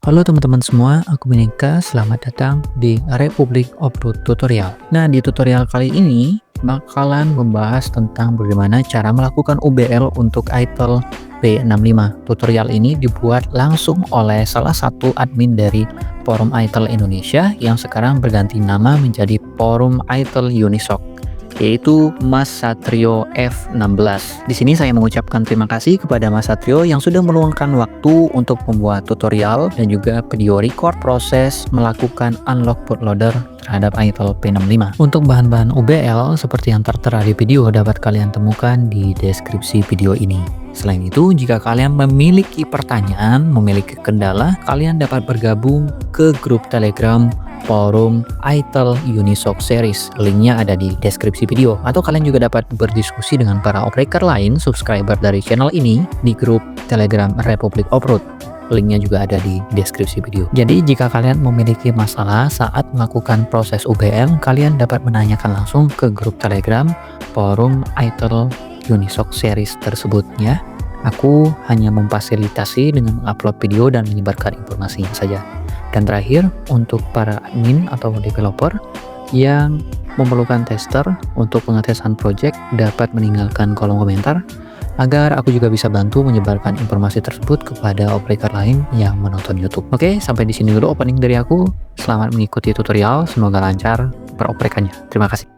Halo teman-teman semua, aku Menika. Selamat datang di Republik Obrut Tutorial. Nah, di tutorial kali ini bakalan membahas tentang bagaimana cara melakukan UBL untuk Itel P65. Tutorial ini dibuat langsung oleh salah satu admin dari Forum Itel Indonesia yang sekarang berganti nama menjadi Forum Itel Unisok, yaitu Mas Satrio F16. Di sini saya mengucapkan terima kasih kepada Mas Satrio yang sudah meluangkan waktu untuk membuat tutorial dan juga video record proses melakukan unlock bootloader terhadap Itel P65. Untuk bahan-bahan UBL seperti yang tertera di video dapat kalian temukan di deskripsi video ini. Selain itu, jika kalian memiliki pertanyaan, memiliki kendala, kalian dapat bergabung ke grup Telegram Forum Itel Unisok Series. Linknya ada di deskripsi video. Atau kalian juga dapat berdiskusi dengan para operator lain subscriber dari channel ini di grup Telegram Republik Obrut. Linknya juga ada di deskripsi video. Jadi jika kalian memiliki masalah saat melakukan proses UBL, kalian dapat menanyakan langsung ke grup Telegram Forum Itel Unisok Series tersebut ya. Aku hanya memfasilitasi dengan mengupload video dan menyebarkan informasinya saja. Dan terakhir, untuk para admin atau developer yang memerlukan tester untuk pengetesan project dapat meninggalkan kolom komentar agar aku juga bisa bantu menyebarkan informasi tersebut kepada operator lain yang menonton YouTube. Oke, sampai di sini dulu opening dari aku. Selamat mengikuti tutorial, semoga lancar peroprekannya. Terima kasih.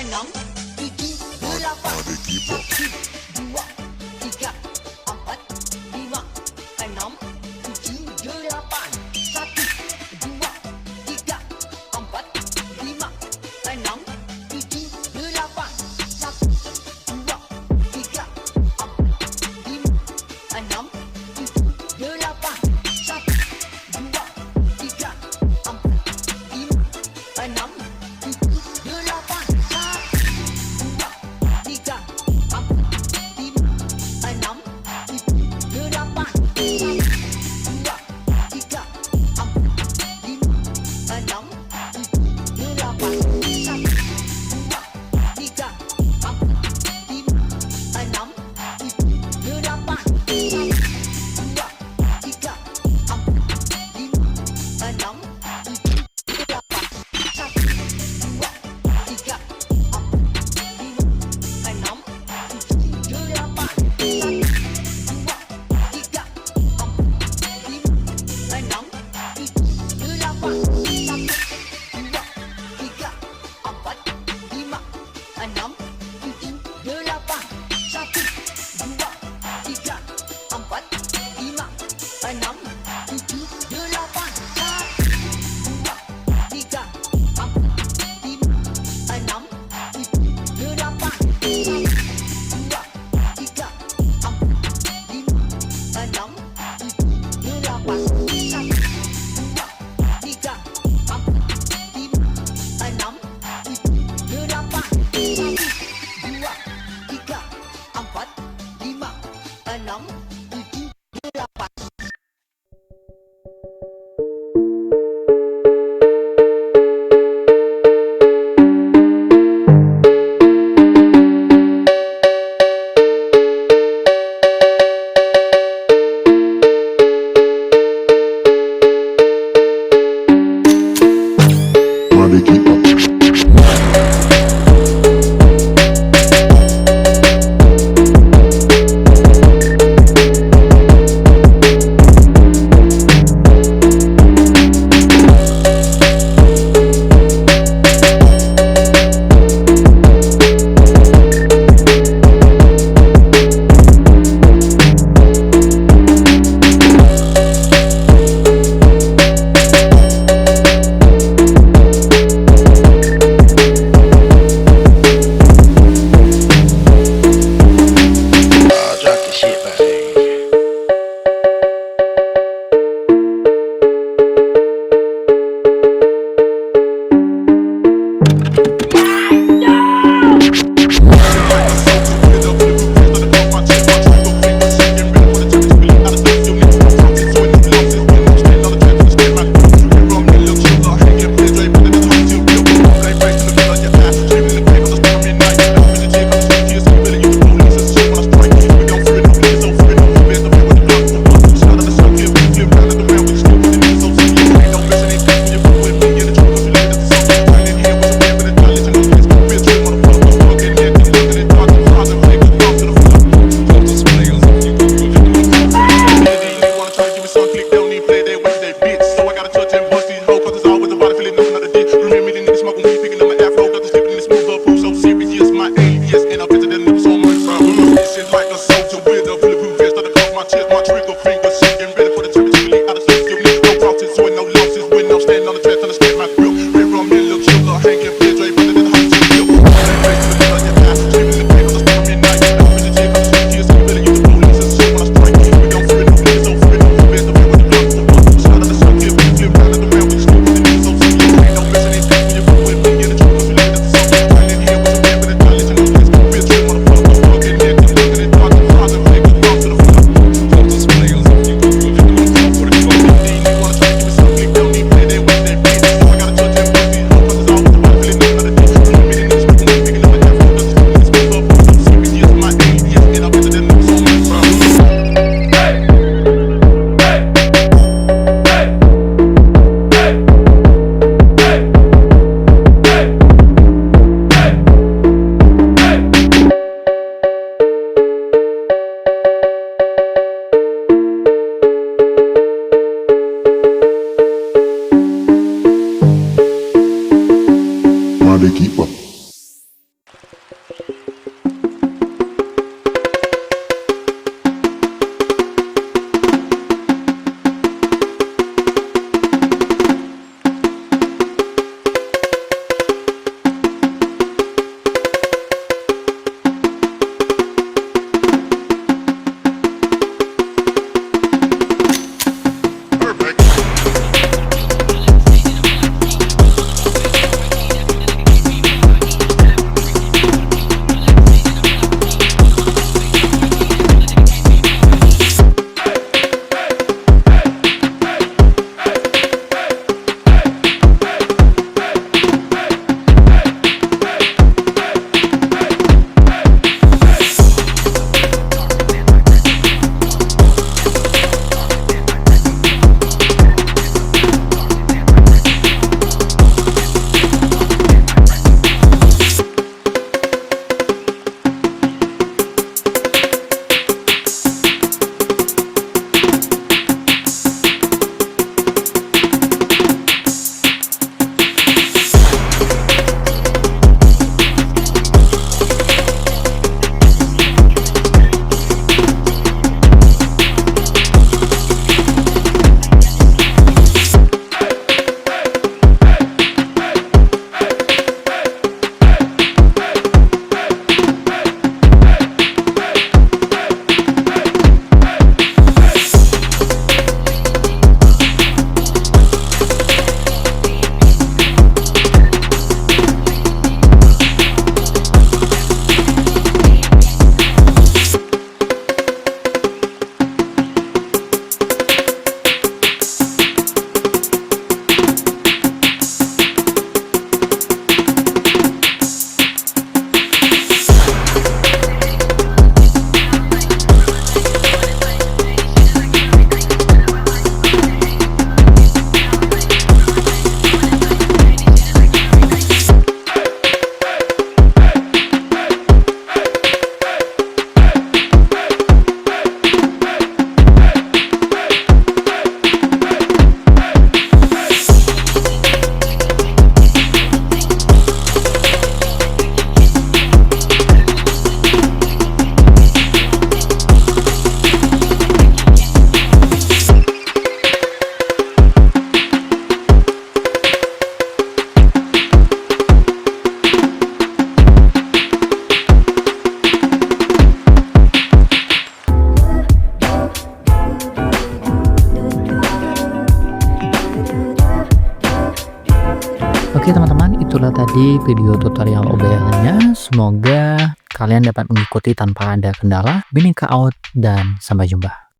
enam, tujuh, delapan, satu, dua, tiga, empat, lima, enam, tujuh, delapan, satu, dua, tiga, empat, lima, enam, tujuh, delapan, satu, dua, tiga, empat, lima, enam, tujuh, delapan, satu, dua, tiga, empat, lima, enam, tujuh, delapan, satu, dua, tiga, empat, lima, enam, tujuh, delapan, satu, dua, tiga, empat, lima, enam, tujuh, delapan, satu, dua, tiga, empat, lima, enam, tujuh, delapan, satu, dua, tiga, empat, lima, enam, tujuh, delapan, satu, dua, tiga, empat, lima, enam, tujuh, delapan, satu, dua, tiga, empat, lima, enam, tujuh, delapan, satu, dua, tiga, empat, lima, enam, tujuh, delapan, satu, dua, tiga, empat, lima, enam, tujuh, delapan, satu, dua, tiga, empat, lima, enam, tujuh, delapan, satu, dua, tiga, empat, lima, enam, tujuh, delapan, satu, dua, tiga, empat, lima, enam, tujuh, delapan, satu, dua, tiga, empat, lima, enam, tujuh, delapan. Drop the shit back there. they keep up. Oke teman-teman, itulah tadi video tutorial UBL-nya. Semoga kalian dapat mengikuti tanpa ada kendala. Bineka out dan sampai jumpa.